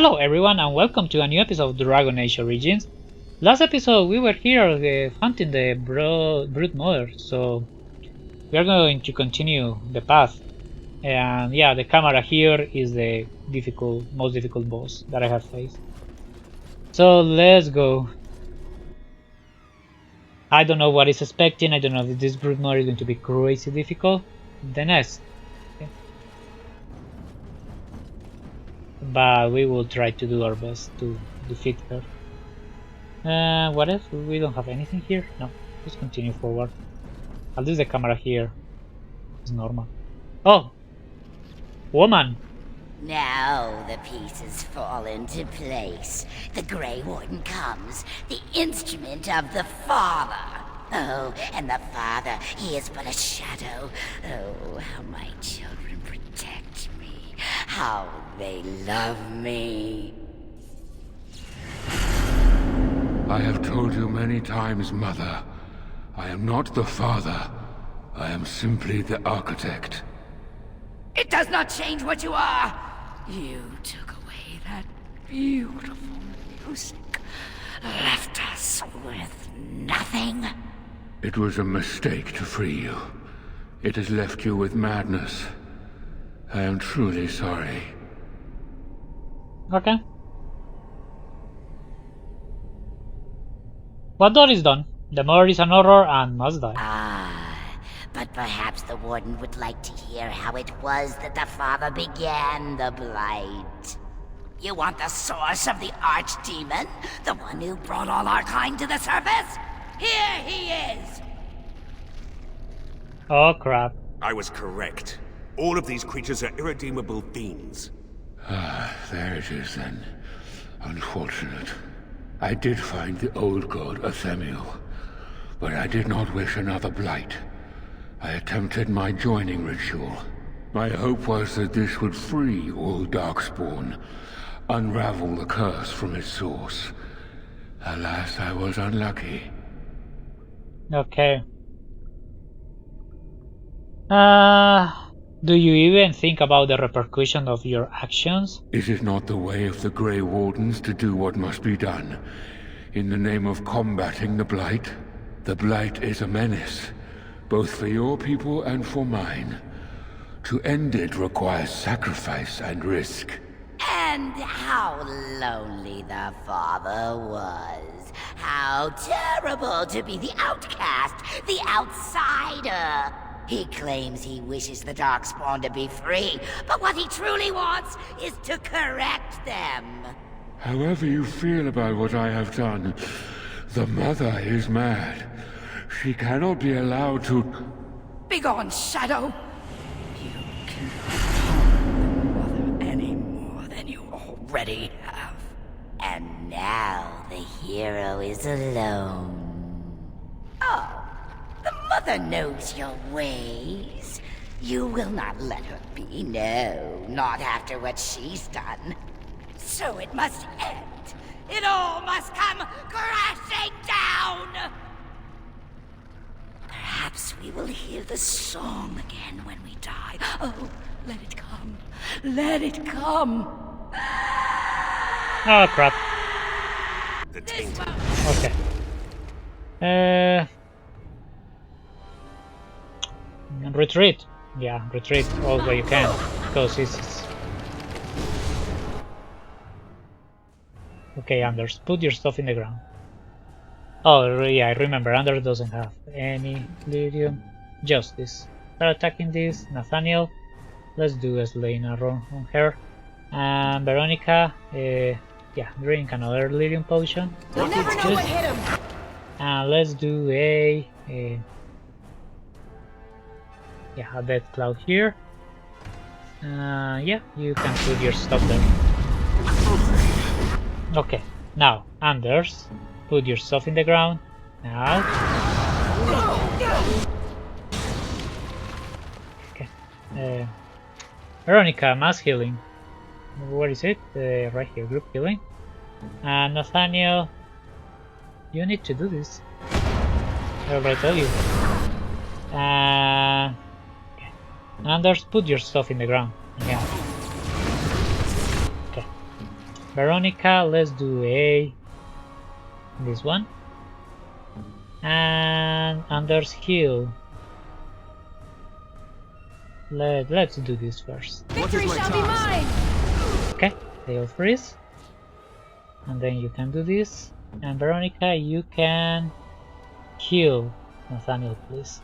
Hello everyone and welcome to a new episode of Dragon Age Origins. Last episode we were here hunting the Broodmother, so we are going to continue the path. And yeah, the camera here is the most difficult boss that I have faced. So let's go. I don't know what is expecting, I don't know if this Broodmother is going to be crazy difficult. The next. But we will try to do our best to defeat her. What else? We don't have anything here? No, just continue forward. I'll use the camera here. It's normal. Oh! Woman! Now the pieces fall into place. The Grey Warden comes, the instrument of the Father. Oh, and the Father, he is but a shadow. Oh, how my children protect me. How they love me. I have told you many times, Mother. I am not the Father. I am simply the Architect. It does not change what you are. You took away that beautiful music. Left us with nothing. It was a mistake to free you. It has left you with madness. I am truly sorry. Okay. What door is done? The mother is an horror and must die. But perhaps the Warden would like to hear how it was that the Father began the Blight. You want the source of the Archdemon? The one who brought all our kind to the surface? Here he is! Oh crap. I was correct. All of these creatures are irredeemable fiends. There it is then. Unfortunate. I did find the old god Athemiel, but I did not wish another blight. I attempted my joining ritual. My hope was that this would free all Darkspawn, unravel the curse from its source. Alas, I was unlucky. Okay. Do you even think about the repercussion of your actions? Is it not the way of the Grey Wardens to do what must be done, in the name of combating the Blight? The Blight is a menace, both for your people and for mine. To end it requires sacrifice and risk. And how lonely the Father was. How terrible to be the outcast, the outsider. He claims he wishes the Darkspawn to be free, but what he truly wants is to correct them. However you feel about what I have done, the Mother is mad. She cannot be allowed to... Begone, Shadow! You cannot harm the Mother any more than you already have. And now the hero is alone. Oh. The Mother knows your ways. You will not let her be, no, not after what she's done. So it must end. It all must come crashing down! Perhaps we will hear the song again when we die. Oh, let it come. Let it come. Oh crap. The tainted. Okay. Retreat. Yeah, retreat all the way you can, because it's... Okay, Anders, put your stuff in the ground. Oh, yeah, I remember, Anders doesn't have any lyrium. Justice. Start attacking this. Nathaniel, let's do a slaying arrow on her. And Veronica, yeah, drink another lyrium potion. You'll never know what hit him. And let's do a death cloud here. Yeah, you can put your stuff there. Okay, now, Anders, put your stuff in the ground. Now. Okay. Veronica, mass healing. Where is it? Right here, group healing. And Nathaniel, you need to do this. I already told you. Anders, put your stuff in the ground again. Okay. Veronica, let's do this one. And Anders heal. Let's do this first. Victory shall be mine! Okay, they all freeze. And then you can do this. And Veronica, you can heal Nathaniel, please.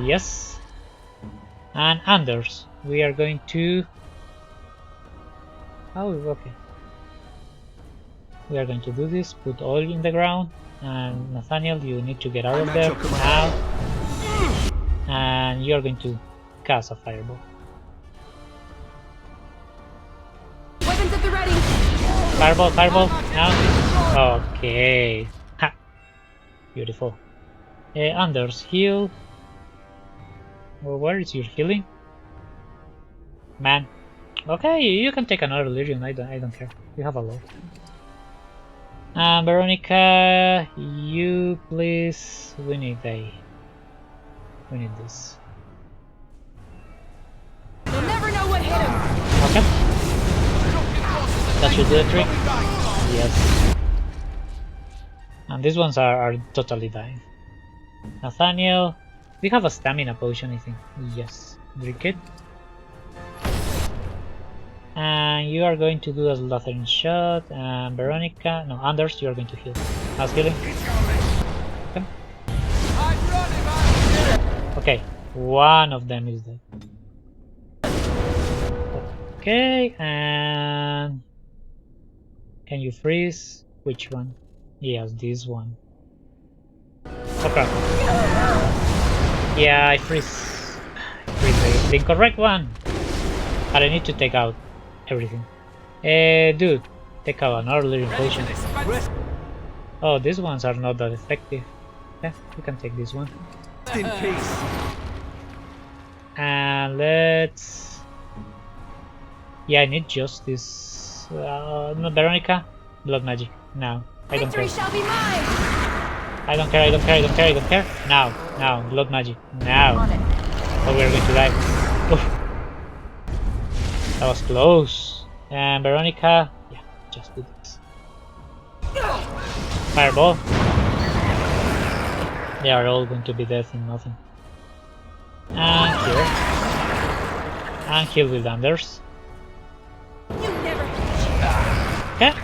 Yes. And Anders, we are going to... Oh, okay. We are going to do this, put oil in the ground, and Nathaniel, you need to get out of there now. And you are going to cast a fireball. Weapons at the ready! Fireball, fireball, now. Okay. Ha. Beautiful. Anders, heal. Well, where is your healing? Man. Okay, you can take another Lyrium, I don't care. You have a lot. Veronica, you please. We need this. You'll never know what hit him! Okay. That should do the trick. Yes. And these ones are totally dying. Nathaniel, we have a stamina potion, I think. Yes. Drink it. And you are going to do a Slathering shot, and Veronica, no, Anders, you are going to heal. How's healing? Okay. Okay, one of them is dead. Okay, and can you freeze? Which one? Yes, this one. Okay. Yeah, I freeze the incorrect one, but I need to take out everything. Dude, take out another living potion. Oh, these ones are not that effective. Yeah, you can take this one. In peace. And let's... Yeah, I need justice. No, Veronica, blood magic. Now. I don't care. Victory shall be mine! I don't care, I don't care, I don't care, I don't care. Now, blood magic. Now. On it. Oh, we're going to die. Oof. That was close. And Veronica, yeah, just do this. Fireball. They are all going to be dead in nothing. And here. And heal with Anders. You never had Okay.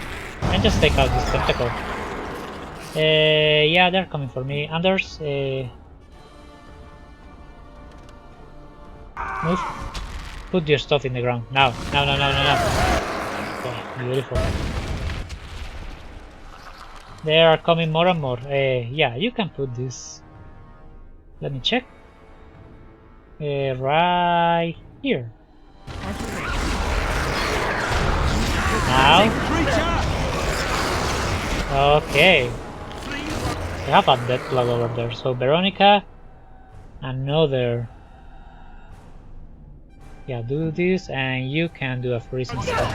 And just take out this tentacle. Yeah, they're coming for me. Anders, move. Put your stuff in the ground. Now. Okay, beautiful. They are coming more and more. Yeah, you can put this. Let me check. Right here. Now. Okay. We have a dead plug over there. So Veronica, another. Yeah, do this, and you can do a freezing spell.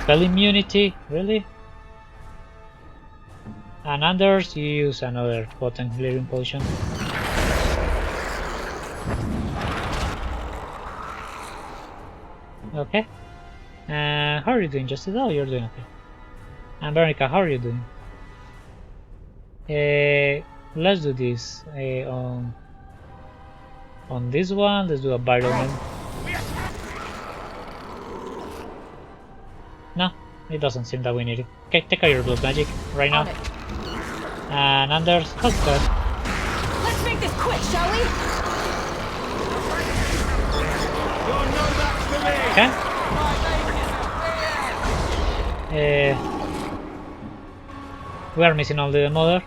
Spell immunity, really? And Anders, you use another potent clearing potion. Okay. How are you doing, Justice? Oh, you're doing okay. And Veronica, how are you doing? Let's do this. On this one, let's do a environment. No, it doesn't seem that we need it. Okay, take out your blood magic right now. And Anders, how's that? Let's make this quick, shall we? Okay. We are missing only the mother.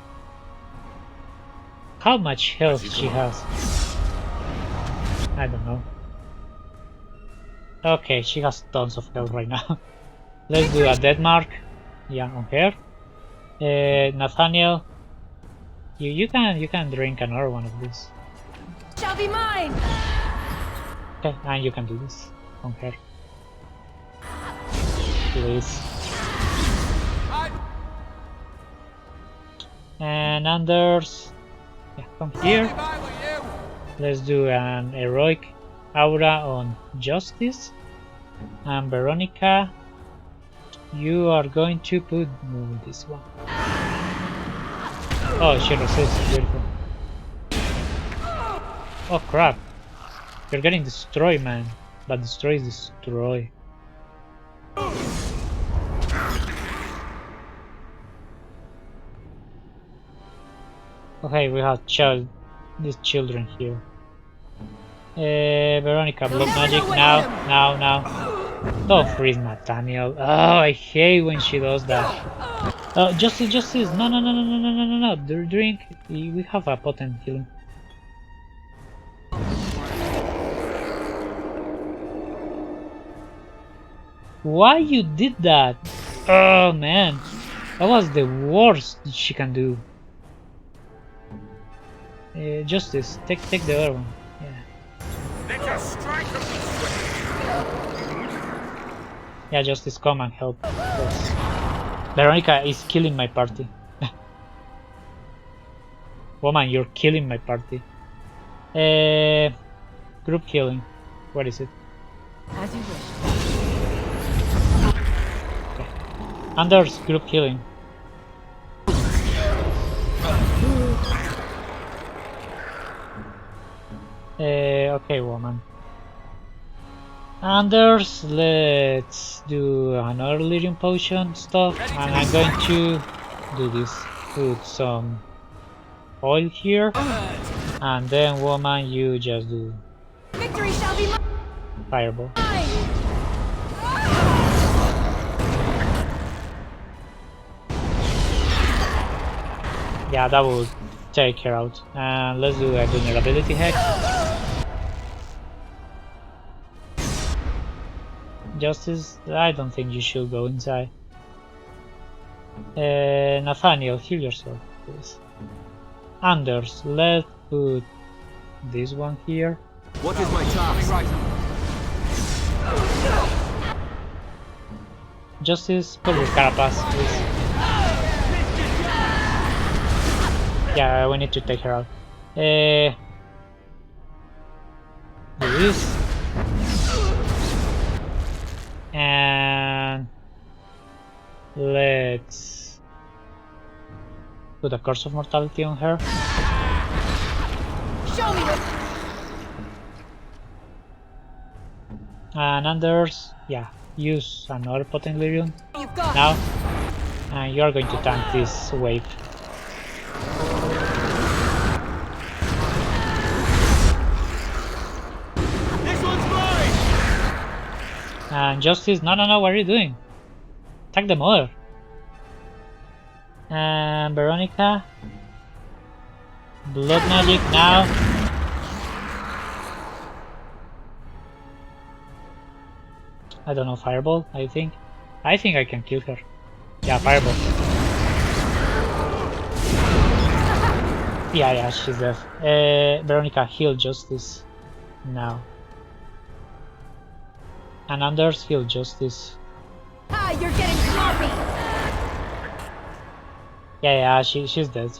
How much health she has? I don't know. Okay, she has tons of health right now. Let's do a death mark. Yeah, on her. Nathaniel, you can drink another one of these. Shall be mine! Okay, and you can do this on her. Please. And Anders, yeah, come here. Let's do an heroic aura on Justice. And Veronica, you are going to put this one. Oh, she resists. Beautiful. Oh crap. You're getting destroyed, man. But destroy is destroy. Okay, we have these children here. Veronica, blood magic now. Don't freeze Nathaniel. Oh, I hate when she does that. Oh, Justice. No. Drink. We have a potent healing. Why you did that? Oh man, that was the worst she can do. Justice, take the other one. Yeah. Let us strike them this way. Yeah, Justice, come and help. Yes. Veronica is killing my party. Woman, you're killing my party. Group healing. What is it? As you wish. Okay. Anders, group healing. Okay, woman. Anders, let's do another lyrium potion stuff, and I'm going to do this. Put some oil here, and then woman, you just do Victory shall be fireball. mine! Yeah, that will take her out. And let's do a vulnerability hex. Justice, I don't think you should go inside. Nathaniel, heal yourself, please. Anders, let's put this one here. What is my task? Justice, pull your carapace, please. Yeah, we need to take her out. Do this. And let's put a curse of mortality on her. Show me what And Anders, yeah, use another potent lyrium you've got. now. And you are going to tank this wave. This one's mine! And Justice, no, what are you doing? Attack the mother. And Veronica, blood magic now. I don't know, fireball, I think. I think I can kill her. Yeah, fireball. Yeah, she's dead. Veronica, heal Justice now. And Anders, heal Justice. Ah, you're getting sloppy! Yeah, she's dead,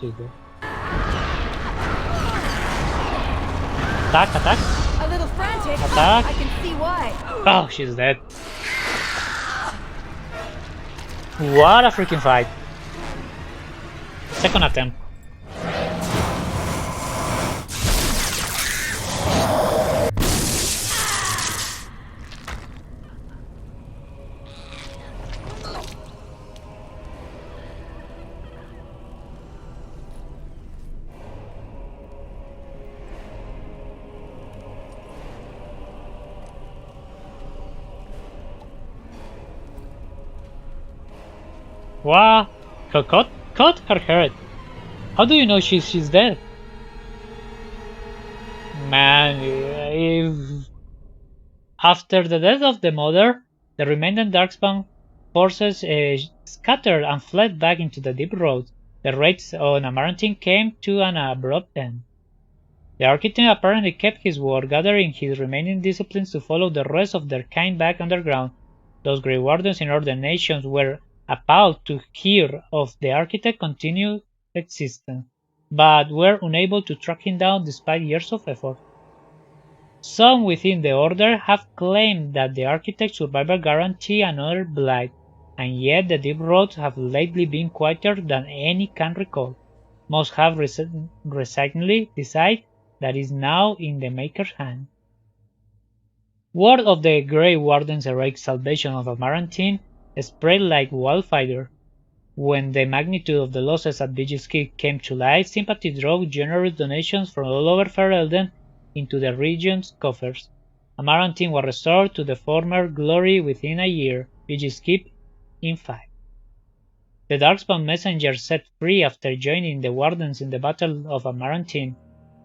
Attack! A little frantic. Attack. I can see why. Oh, she's dead. What a freaking fight. Second attempt. What? Cut her head. How do you know she's dead? Man, if after the death of the mother, the remaining Darkspawn forces scattered and fled back into the deep road. The raids on Amaranthine came to an abrupt end. The architect apparently kept his word, gathering his remaining disciplines to follow the rest of their kind back underground. Those Grey Wardens in other nations were appalled to hear of the architect's continued existence, but were unable to track him down despite years of effort. Some within the Order have claimed that the Architect's survival guarantee another blight, and yet the Deep Roads have lately been quieter than any can recall. Most have resignedly decided that is now in the Maker's hand. Word of the Grey Warden's heroic salvation of Amarantine spread like wildfire. When the magnitude of the losses at Vigil's Keep came to light, sympathy drove generous donations from all over Ferelden into the region's coffers. Amarantine was restored to the former glory within a year, Vigil's Keep in 5. The Darkspawn messenger set free after joining the Wardens in the Battle of Amarantine.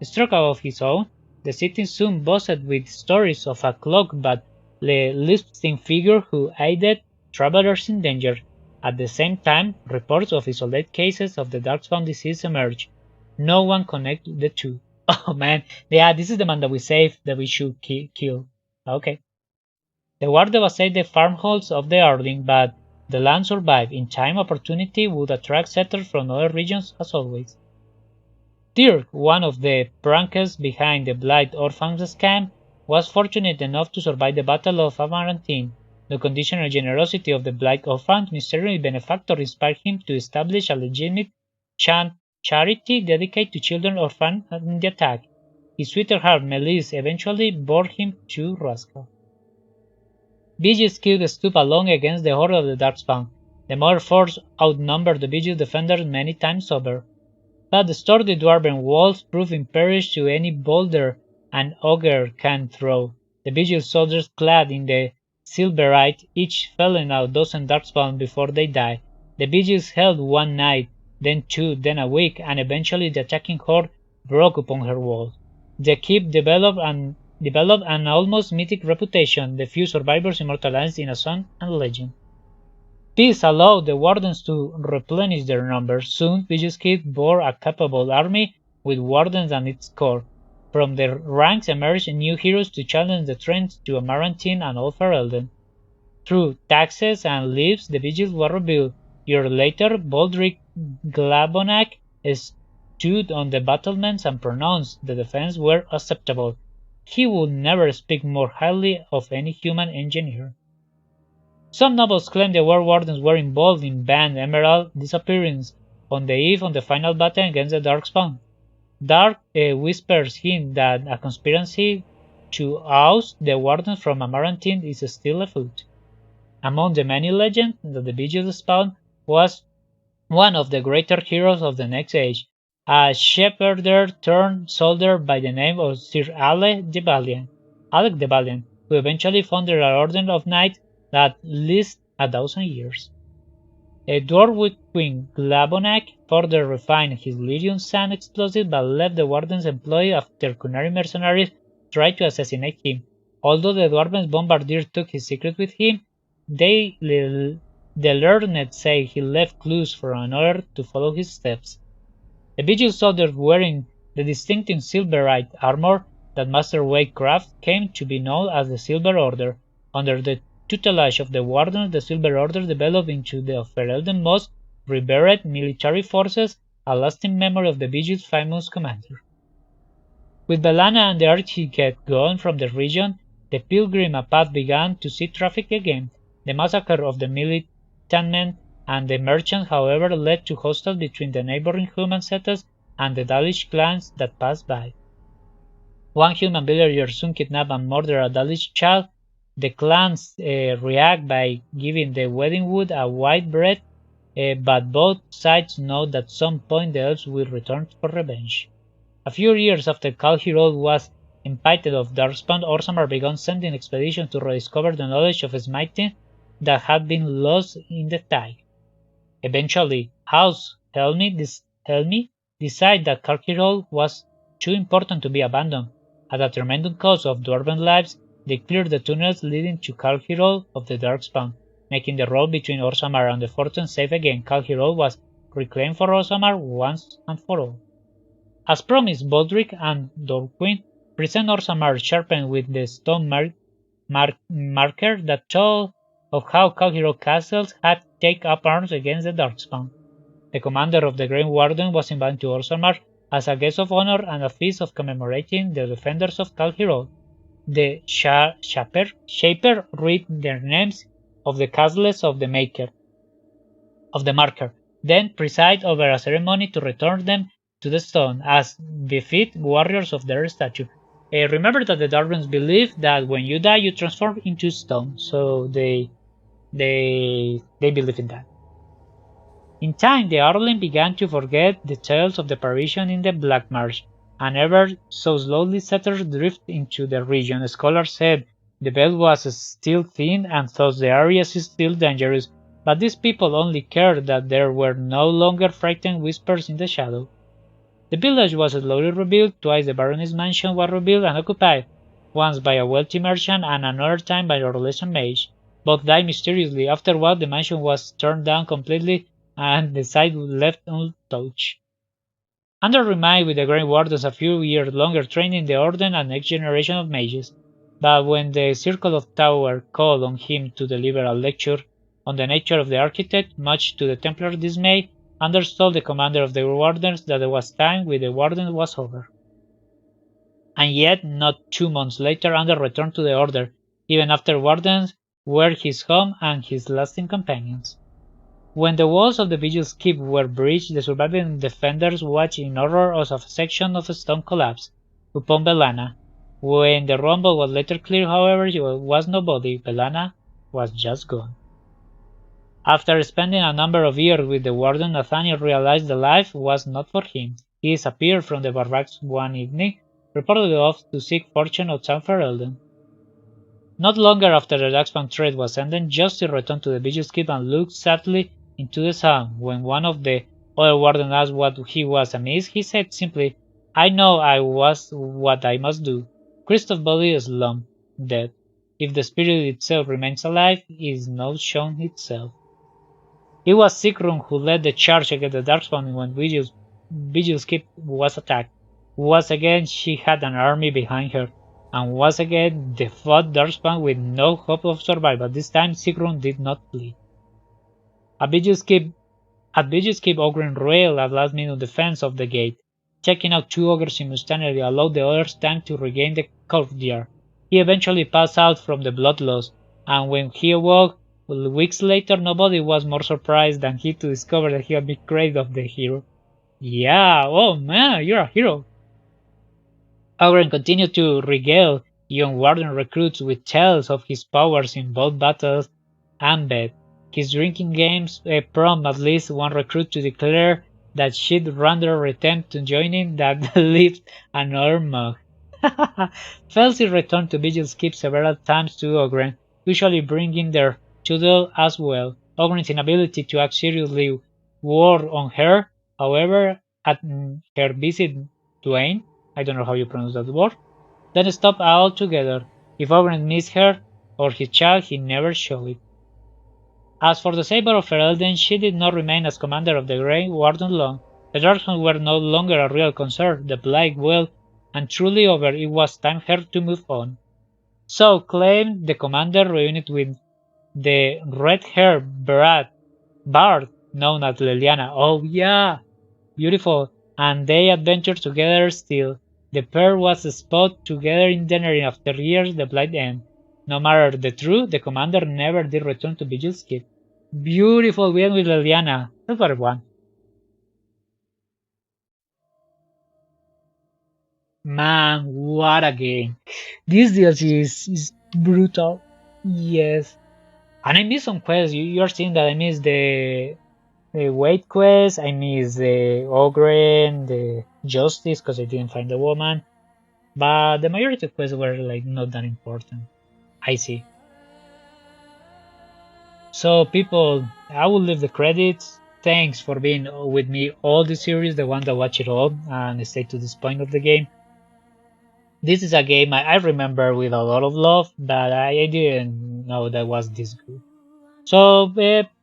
Struck out of his own, the city soon buzzed with stories of a cloaked but lisping figure who aided travelers in danger. At the same time, reports of isolated cases of the Darkspawn disease emerged. No one connected the two. Oh man, yeah, this is the man that we saved that we should kill. Okay. The war devastated the farmholds of the Earling, but the land survived. In time, opportunity would attract settlers from other regions as always. Dirk, one of the prankers behind the Blight Orphans scam, was fortunate enough to survive the Battle of Amarantine. The conditional generosity of the Blight Orphans mysterious benefactor inspired him to establish a legitimate charity dedicated to children orphaned in the attack. His sweetheart Melis eventually bore him to Raskal. Vigil's Guild stood alone against the horde of the Darkspawn. The mother force outnumbered the Vigil defenders many times over, but the sturdy dwarven walls proved impervious to any boulder an ogre can throw. The Vigil soldiers clad in the Silverite each felling a dozen Darkspawn before they died. The Vigils held one night, then two, then a week, and eventually the attacking horde broke upon her walls. The keep developed an almost mythic reputation, the few survivors immortalized in a song and legend. This allowed the Wardens to replenish their numbers. Soon, Vigil's Keep bore a capable army with Wardens at its core. From their ranks emerged new heroes to challenge the trends to Amarantine and Old Ferelden. Through taxes and leaves, the Vigils were rebuilt. Years later, Baldric Glabonak stood on the battlements and pronounced the defense were acceptable. He would never speak more highly of any human engineer. Some nobles claim the War Wardens were involved in Band Emerald disappearance on the eve of the final battle against the Darkspawn. Dark whispers hint that a conspiracy to oust the Wardens from Amarantine is still afoot. Among the many legends that the Vigil spawned was one of the greater heroes of the next age, a shepherder turned soldier by the name of Sir Alec the Valiant, who eventually founded an order of knights that lasted 1,000 years. A dwarf Queen Glabonak further refined his Lyrium Sand explosive but left the Warden's employ after Kunari mercenaries tried to assassinate him. Although the Dwarven's bombardier took his secret with him, the learned say he left clues for another to follow his steps. The Vigil soldiers wearing the distinctive Silverite armor that Master Wade craft came to be known as the Silver Order. Under the tutelage of the Wardens, the Silver Order developed into the Ferelden's most revered military forces, a lasting memory of the Vigil's famous commander. With Belana and the Architect gone from the region, the pilgrim path began to see traffic again. The massacre of the militantmen and the merchants, however, led to hostile between the neighboring human settlers and the Dalish clans that passed by. One human villager soon kidnapped and murdered a Dalish child. The clans react by giving the wedding wood a white bread, but both sides know that at some point the elves will return for revenge. A few years after Calhirol was impited of Darkspawn, Orzammar began sending expeditions to rediscover the knowledge of smiting that had been lost in the tide. Eventually, House Helmi decided that Calhirol was too important to be abandoned. At a tremendous cost of Dwarven lives, they cleared the tunnels leading to Calhirol of the Darkspawn, making the road between Orzammar and the Fortune safe again. Calhirol was reclaimed for Orzammar once and for all. As promised, Baldric and Dorquin present Orzammar sharpened with the stone marker that told of how Calhirol castles had taken up arms against the Darkspawn. The commander of the Grey Warden was invited to Orzammar as a guest of honor and a feast of commemorating the defenders of Calhirol. the shaper read their names of the castles of the marker, then preside over a ceremony to return them to the stone, as befit warriors of their statue. Remember that the Darwins believe that when you die, you transform into stone, so they believe in that. In time, the Arlen began to forget the tales of the apparition in the Black Marsh, and ever so slowly settlers drifted into the region. Scholars said the belt was still thin and thus the area is still dangerous, but these people only cared that there were no longer frightened whispers in the shadow. The village was slowly rebuilt. Twice the Baroness' mansion was rebuilt and occupied, once by a wealthy merchant and another time by a relation mage. Both died mysteriously, after what the mansion was torn down completely and the site left untouched. Under remained with the Grey Wardens a few years longer training the Order and next generation of mages, but when the Circle of Tower called on him to deliver a lecture on the nature of the architect, much to the Templar dismay, Anders told the commander of the Wardens that it was time with the Warden was over. And yet, not 2 months later, Anders returned to the Order, even after Wardens were his home and his lasting companions. When the walls of the Vigil's keep were breached, the surviving defenders watched in horror as a section of stone collapsed upon Belana. When the rumble was later clear, however, there was no body. Belana was just gone. After spending a number of years with the warden, Nathaniel realized the life was not for him. He disappeared from the barracks one evening, reportedly off to seek fortune outside Ferelden. Not long after the Darkspawn trade was ended, Justice returned to the Vigil's keep and looked sadly into the sun. When one of the other wardens asked what he was amiss, he said simply, "I know I was what I must do. Christoph's body is lump, dead. If the spirit itself remains alive, it is not shown itself." It was Sigrun who led the charge against the Darkspawn when Vigil's keep was attacked. Once again she had an army behind her, and once again they fought Darkspawn with no hope of survival. This time Sigrun did not flee. At Vigil's keep, Ogren railed at last-minute defense of the gate. Checking out two ogres simultaneously allowed the others time to regain the courtyard. He eventually passed out from the blood loss, and when he awoke, weeks later, nobody was more surprised than he to discover that he had been created of the hero. Yeah, oh man, you're a hero. Ogren continued to regale young Warden recruits with tales of his powers in both battles and bed. His drinking games prompted at least one recruit to declare that she'd rather attempt to join him than lift another mug. Felsi returned to Vigil's keep several times to Ogren, usually bringing their Tudor as well. Ogren's inability to act seriously wore on her, however, at her visit Dwayne, I don't know how you pronounce that word, then stopped altogether. If Ogren missed her or his child, he never showed it. As for the Saber of Ferelden, she did not remain as commander of the Grey Warden long. The Darkspawn were no longer a real concern, the plague well and truly over, it was time for her to move on. So claimed the commander, reunited with the red-haired bard known as Leliana. Oh yeah, beautiful, and they adventured together still. The pair was spotted together in dinner after years the blight end. No matter the truth, the commander never did return to Vigil's keep. Beautiful, we end with Leliana. That's what I want. Man, what a game. This DLC is brutal. Yes. And I miss some quests. You're seeing that I miss the Wait quest, I miss the Ogren, the Justice, because I didn't find the woman. But the majority of quests were like not that important. I see. So people, I will leave the credits. Thanks for being with me all the series, the one that watch it all and stay to this point of the game. This is a game I remember with a lot of love, but I didn't know that was this good. So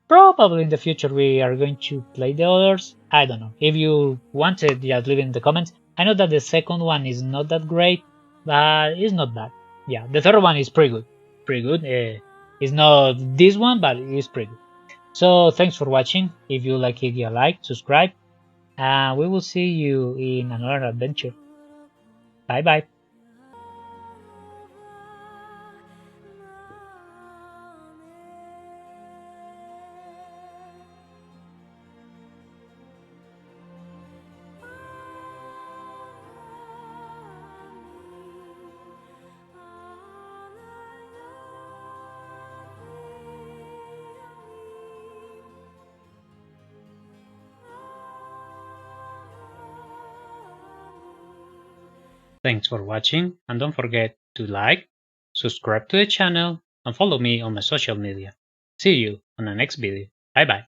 probably in the future we are going to play the others. I don't know. If you wanted, just leave it in the comments. I know that the second one is not that great, but it's not bad. Yeah, the third one is pretty good. Pretty good. It's not this one, but it's pretty good. So thanks for watching. If you like it, give a like, subscribe, and we will see you in another adventure. Bye bye. Thanks for watching, and don't forget to like, subscribe to the channel, and follow me on my social media. See you on the next video. Bye bye.